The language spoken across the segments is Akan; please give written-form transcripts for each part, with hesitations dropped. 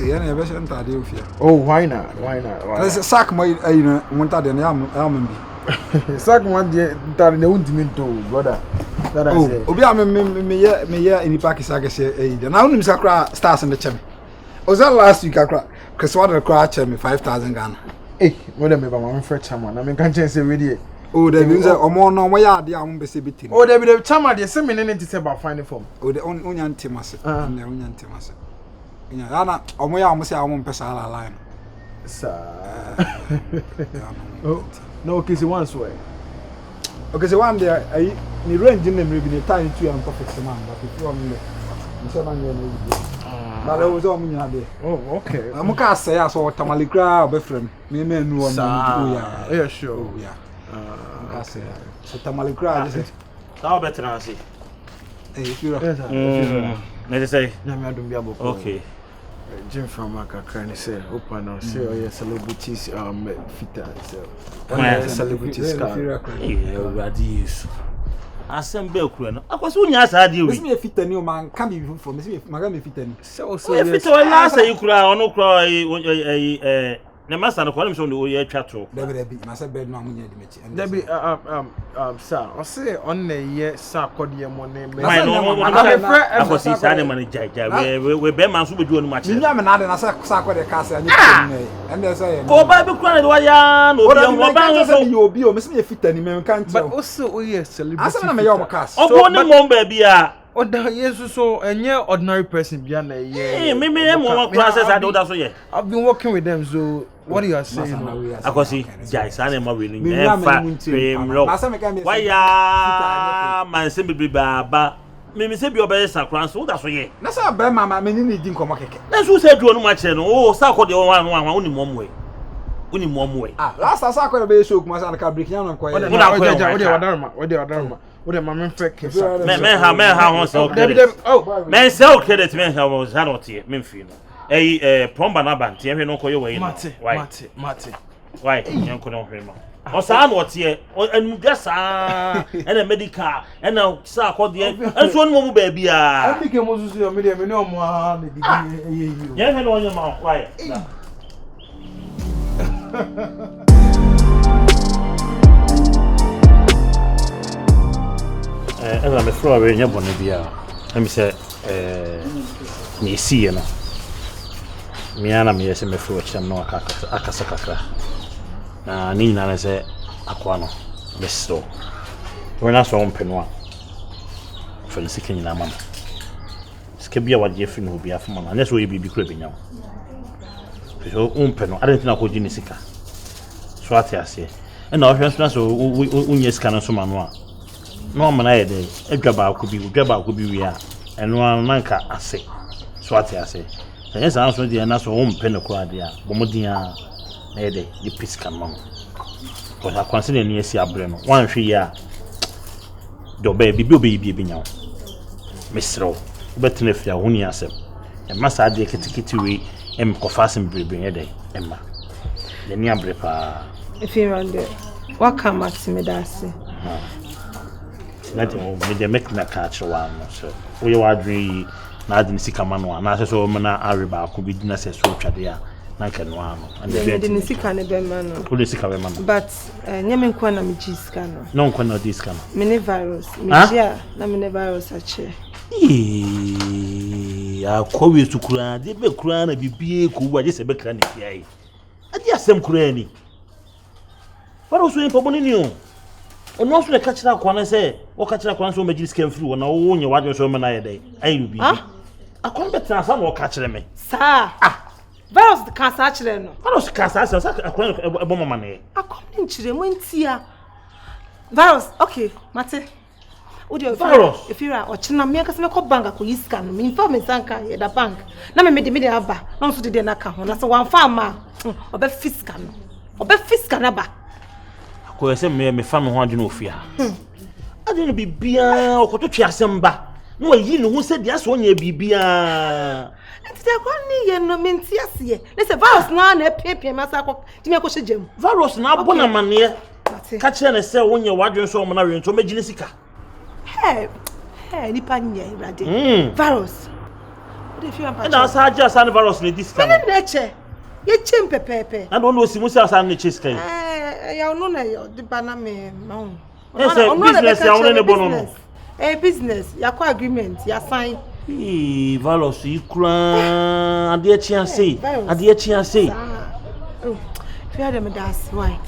Yeah, never sent a deal here. Oh, why not? There's a sack my want at the almond. Sack one day that they won't mean to, brother. That I say. Obi me in the Pakistan say, now him sakra stars in the chemi. Was that last week I cry? Because what the cry chemi 5,000 Ghana. Eh, what am I my friend Chairman? I mean, can't say really. Oh, they will say, oh, more no, why are they? I'm busy beating. Oh, they will tell me the same minute to say about finding form. Oh, the onion timas, the onion timas. Yeah, oh, my almost say I won't pass all line. Sir. Oh, no, kiss once way. Okay, so one day I range in them will be tiny to and perfect man, but if you want me, but I was on me. Oh, okay. I'm going to say I saw Tamale Crab, befriend. Me men know. Yeah, sure. Oh, yeah. I say, so Tamale Crab is it? How better I see? Hey, if you're let's say, okay. Jim from Makakran say, open or say, oh, yeah, celebrities fitter. So, celebrities car. Yeah, radius. I send Belcran. I was only as I deal with me a fit new man, can be from me, Magami fit. So, if it's all last, you cry or no cry, the master of columns on the way chatro. There be my bed, no money. There be, sir, or say on the year, sir, Codium one name. I was his animal, where Beman should be doing much. You never know, and I said, Sacco the castle, and they say, oh, Bible crying, why you will be or miss me a fit any man can't. But also, yes, celebrity. I said, I'm cast. Oh, one more baby. Oh, yes, so a near ordinary person beyond a year. Maybe I'm one classes. I don't know. I've been working with them, so what do you say? I can see Jais, I am willing. Why, man, simply Baba. Maybe say your best across, so that's why. That's how bad my men didn't come. That's who said to much. Oh, Sako the one only one way. Only one way. Last I saw quite a bit of my son, can break down and quiet. What am I fake? Men men sell credit men have was not here, Memphis. A Pomba Nabanti, and no call your way. Mate. Why, Uncle Hema? Or San what's here, and Gassa, and a medical, and now Sako the and one more baby. I think you must see a million no more. You have on your mouth, why? I'm afraid we're not going to be out. Let me say, me see, you know. Me and me, I'm afraid I'm not a casacra. Nina, I say, Aquano, best so. We're not so open one for the second in a month. Skibia, what Jeffrey will be after man, unless we be cribbing now. So, open, I don't know what Genesika. Swati, I say. And our friends, we scan so man. No man I day, a grabber could be we are, and one manka I say. Swati I say. Yes, I answer the answer home penocradia, Bomodia, Nede, the Piscan mom. But I consider near Siabreno, 1 3 year. Do baby now. Miss Row, but if you are only yourself, and must I take a ticket to we, and coffin bring a day, Emma. The near brepa. If you're on there, what come at Simedasi? Nothing will be making a catch one. So we are dreaming. I didn't see Kamano, and I saw Mana Ariba could be dinner as well. Nankan and the didn't see Canabeman, police man. But Yaman Quana Mijiscano. No one of this can. Many virus, Mijia, Namine virus at chair. I'll call you to cry. They be crying a BB, who are just a mechanic. I just am cranny. What was doing for Boninio? On not to catch that one, I say, or catch that one so much came through, and I own your water so many a day. I will be. I come back to some more catch them. Sir, Varus the Cassacheleno. Varus Cassas, a bomb money. I come into them when Tia Varus, okay, Mate. Would you Varus if you are watching a mere Casino bank, I could scan me inform me Sanka at the bank. Now, made the media abba, not to the Naka, and that's one farmer or be fiscal or be fiscal. I say me family want no fear. I didn't be beer or to Chiasemba. No, you know who said yes one ye be beer. And they are going no means yes. Let's a virus now a paper massacre to make a gem. Virus now bonaman here. Catch and say when you're watching so many to make Jessica. Hey, Nipania, Raddy. Virus. And I saw just an virus in this kind of nature. Ye chimpe pepe. I don't know si musa san ni chiska. Ya no na yo di bana me ma. Business ya only ne bono. Business ya kwa agreement ya sign. Valos ikura ade chianse. Ade chianse. Fear them that's why.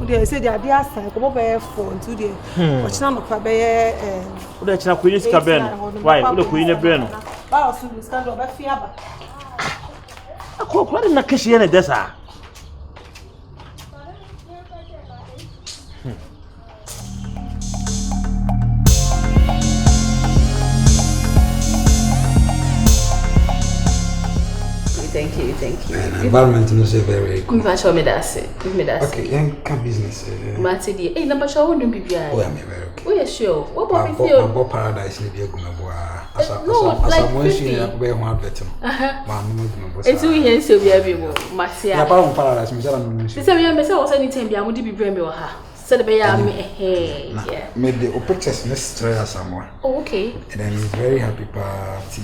They say they are there sign ko be phone to the. Ochina no pa be o de china ko yin sika ben. Why? O de ko yin ben no. Ba o su sika do be fia ba. Ko na kashi yana dasa. Thank you. Environment is very good. Me show me that's it. Okay, can business. Matidi. Hey, number show no bibia. Oh, I'm very okay. Oh, yeah, sure. What about me feel? My paradise ni bi agumabo. Asa mo shi ya be ho advert no. Ma no mo boss. Etu yen se bia bi mo. Matia. Ya pa paradise mi sala no shi. Se me say o say ni time bia mo di bibia me wa ha. Se de be ya me yeah. Me the pictures next try someone. Oh, okay. And I'm very happy party.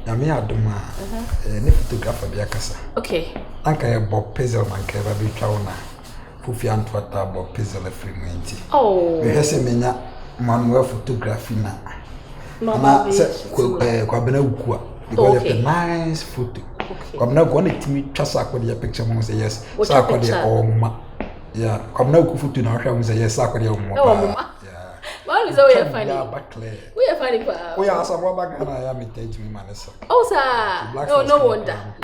Na me adoma ne photographer bia kasa. Okay. Anka e Bob Pizzle man ka ba bi twa wona. Fufi antwata Bob Pizzle free Oh. We hese menya manual photography na. Mama se kwa bena ukua. Because of the nice photo. Okay. Kwa bena go na timi twasa akode ya picture mo say yes. Sa akode o mama. Yeah, kwa bena ku photo na hwa mo say yes sa akode o mama. Why is that funny? We are funny. We are some back and I am teach me manesa. Oh sir.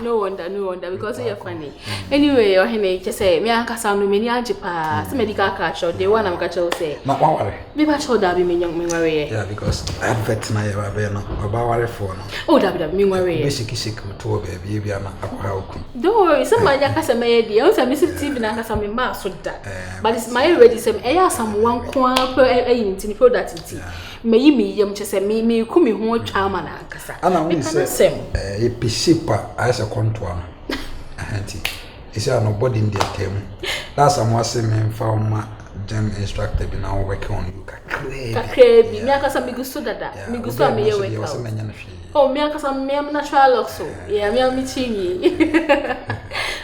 No wonder because we are funny. Anyway, your hene just say me anka sound me ni ajipa. Some medical catch or the one I'm catch say. Na worry. Be ba show that be me young me worry. Yeah, because advert na ya ba no. Oba worry for no. Oh that me worry. Basic to baby bia na akwa oku. Don't worry, some man yaka say me dey. O say me see TV na anka some ma so that. But it's my ready say e some one kwa e product it me yim che say me ku me ho atwa ma na ankasa ana we say e pisipa as a contour anti is ya no body in the term that's am was me from ma gym instructor be now work on you kakrebi me ankasa me gusto dada me gusto me ye work oh me ankasa me am natural look so yeah me am chinyi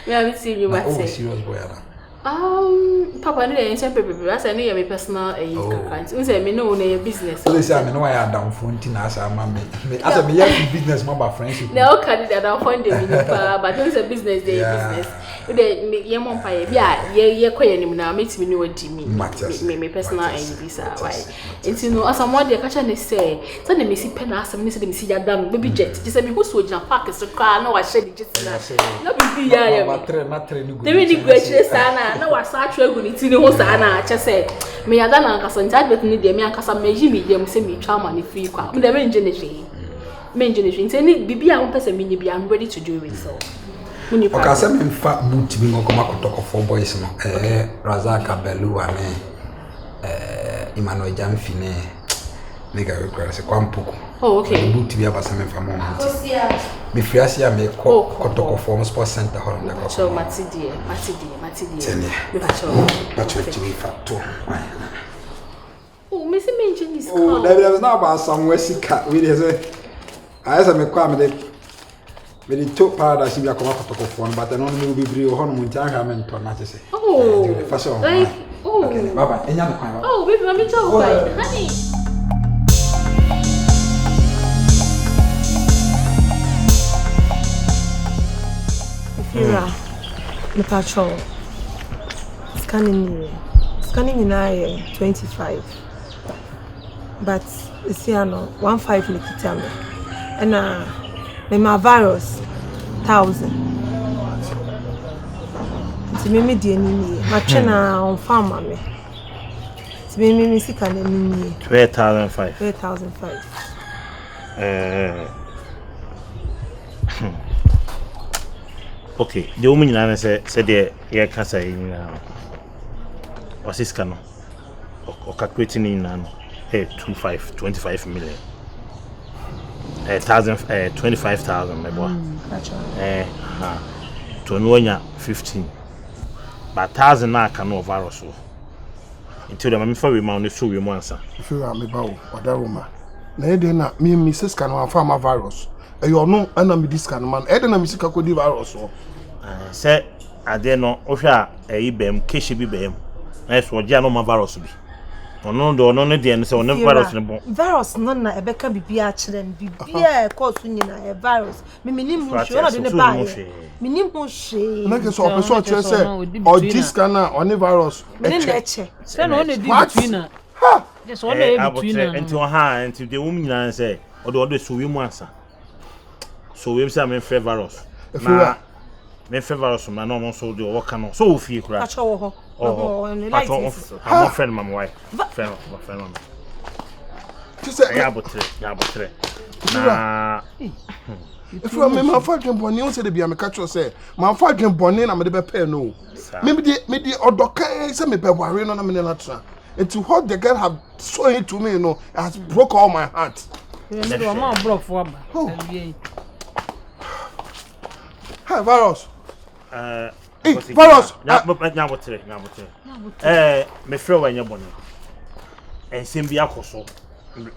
me am chinyi ma say serious boy ala Papa, no, I say no, my personal account. You say me no, no business. So they say me no, I am down phone tina as a man. As a me business, my friendship. No, can it down phone them, but don't say business, they business. They ye mon pay, ye quay him now. Makes me know what me personal and visa. Why? And you know, as I'm one day catch and say, send me see pen as me see ya done baby jet. Just say me who's so jump park is to cry. No, I said it just no be ya. They really great sana. Na wasa atwegu ni tini ho saa na ache se me yada na ankasa ntad bet ni de me ankasa meji me dem se me twa ma ne free kwa me de me nje ne hwe nteni bibia wo pese me bia I'm ready to do it so muni pa okasa me mfa boot bi ngo koma kotoko for boys no Razaka Belu ane Emmanuel Jamfine mega require se kwa mpuku. Oh okay. Boot bi abasa me mfa mo nti me friasia me kotoko for sports center hall ndaka so matidie me pacho tv factor oh me se me nje ni ska oh there was now about somewhere sika we dey say I say me kwa me dey to paradise bi akoma kotoko for but no me be bri ho no mo ntia ha me nto na say oh like oh okay baba enya me kwa oh baby mami talk by honey. The patrol scanning in 25 but it's here no 15 likitame and my virus 1000 ti me die ni ma twena on farm me ti me sika na ni 2005 Okay, the woman in said the air cancer in what's this cano or calculating in 25 million 25,000 maybe to know 15 but 1,000 na can no virus until the mammy for we mount so we answer if you are me bow whatever na ede na me Mrs. Scan wa fa ma virus e yo no ana me discan man ede na me sika ko di virus o se ade no o hwa eyi bem keshi bi bem na so je no ma virus bi ono do ono ne de no se ono virus ne bon virus no na ebeka bibia a kire n bibia e cause nyina e virus me minim ho hwe ona de ne ba minim ho hwe na ke so opeso o kire se o discan na oni virus me ne eche se no ne di between na ha just one e between na enti ha enti de wum nyina se o de so wi mu ansa so we say me fe virus na me fe virus na no so de wo kan so wo fie kura acho wo ho I'm a friend my wife friend ya botre na if you me ma fa dwen boni o se de bia me ka cho se ma fa dwen boni na me de be pay no me de odokan se me be ware no na me na tra and to what the girl have shown it to me it has broke all my heart hey virus virus nyabotre me frɛ wa nya bɔne ensem bi akoso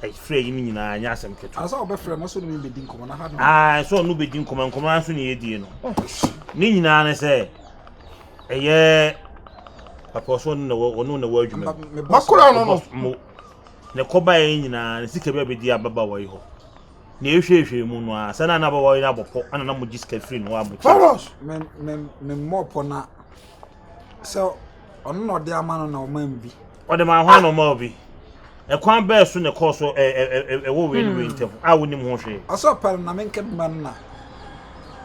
frɛ yi nyina anya asɛm keto asa obɛfrɛ no so no be din komo na ha no so no be din komo na so ne yedie no ni nyina ne sɛ ɛyɛ papa so no ono na wa adwuma makora no ne koba yi nyina ne sika bi abedi ababa wa yi ho ne ehwehwe mu no a sana na ba wa yi na bɔpɔ ana na mo diska free no wa bɔpɔ virus me mopo na so ono no de ama no na o man bi o de ma ho no ma obi e kwan be so ne course wo we ni ntem a wo nim ho hwe aso par na men kem man na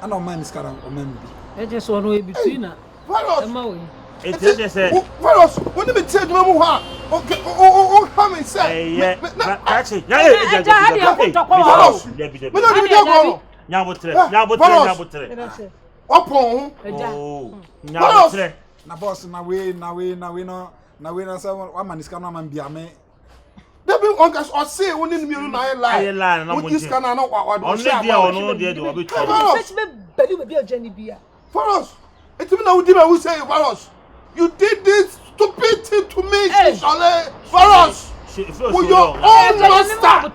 ana o man skara o man bi e je so no e between na virus e ma we e je say virus woni me tie dwuma mu ha o ha me say achi ya virus me no di go nyabotre opon nyabotre na boss na we no say wa man skara no man bia me Debi onkas o say woni nmiru na lie na mo dis kana na wa on no dia de obi fetch me beli we be ageni bia virus etimi na wudi na we say virus you did this stupid thing to me Shale virus with your own master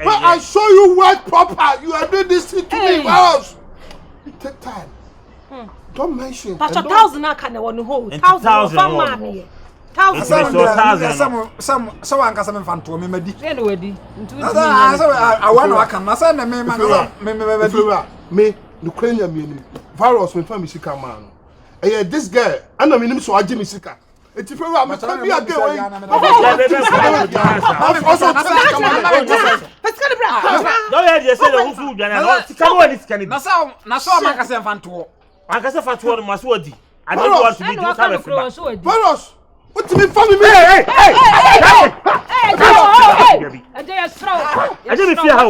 when I show you work proper you are doing this thing to me virus it take time don't mention Pastor 1000 aka na won ho 1000 fa ma me 1000 some one kasa me fanto me madi say no wadi ntu I want to aka na say na me man me Ukraine me virus me fa me sika man this girl ana me nim so age me sika eti fe wa me ka bi age we no ya dey say the who dwana no sika no ani sika ni na so man kasa fanto an kasa fanto no maso wadi I don't want to be do something virus what me family me hey I didn't fear how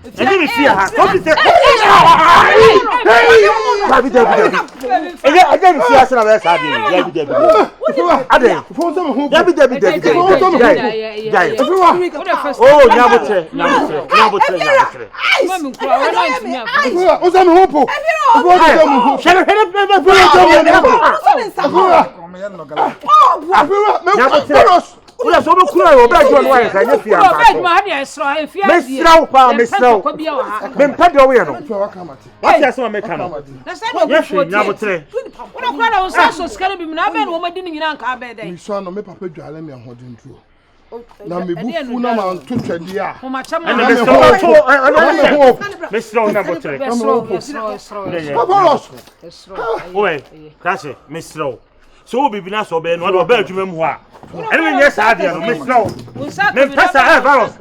I didn't fear her. Don't be I didn't fear some of us. Ula so be kura o be John why kan ye fia ba so. Mesraw pa mesraw. Mem pa de o we no. What ya so me kan no. Na say no go nyabotre. Una kwa na so so skare bi na be no ma di ni nyina nka be dey. Mi so no me papa dwale me ahodin tuo. Na me bufu na ma to twade a. Mo ma chama. Na mesraw nyabotre. Owe, kache mesraw. So bibi na so be no do ba adwuma mu ho a ene nye sa ade no mesraw me pesa virus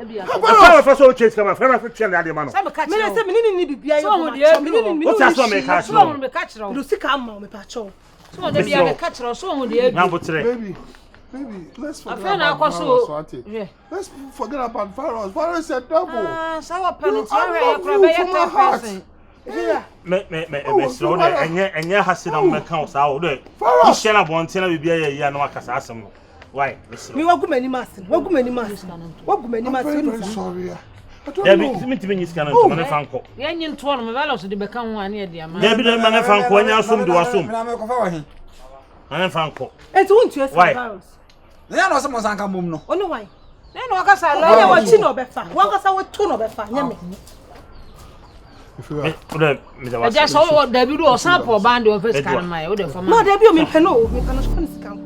virus so chase kama frama fit na ade ma no me na say me ni bibia yo o ta so me ka chiro me ka chiro lu sika amma me pa cho so de bia me ka chiro so mo de na botre Baby, let's forget about virus. Let's forget about virus. Virus is a double. So penalty person. Me so de enye hasina me kan sa o de you share na bonte na bibia ya na wakasa asem no why me wagumani masin I'm sorry. I don't know. know. Me timi nyisika na nto me fanko ye nyi nto no me bala so de beka ho ane e dia ma na bi de me fanko anya asum de wasum na me ko fa wa hin ane fanko enti won tu esi virus na ya no se mo sanka mom no ono why No wakasa la. Oya wachi no befa. Wakasa we tu no befa. Nyame. I just saw David or sample band of first kind of my order for my. Debbie, me peno, me peno,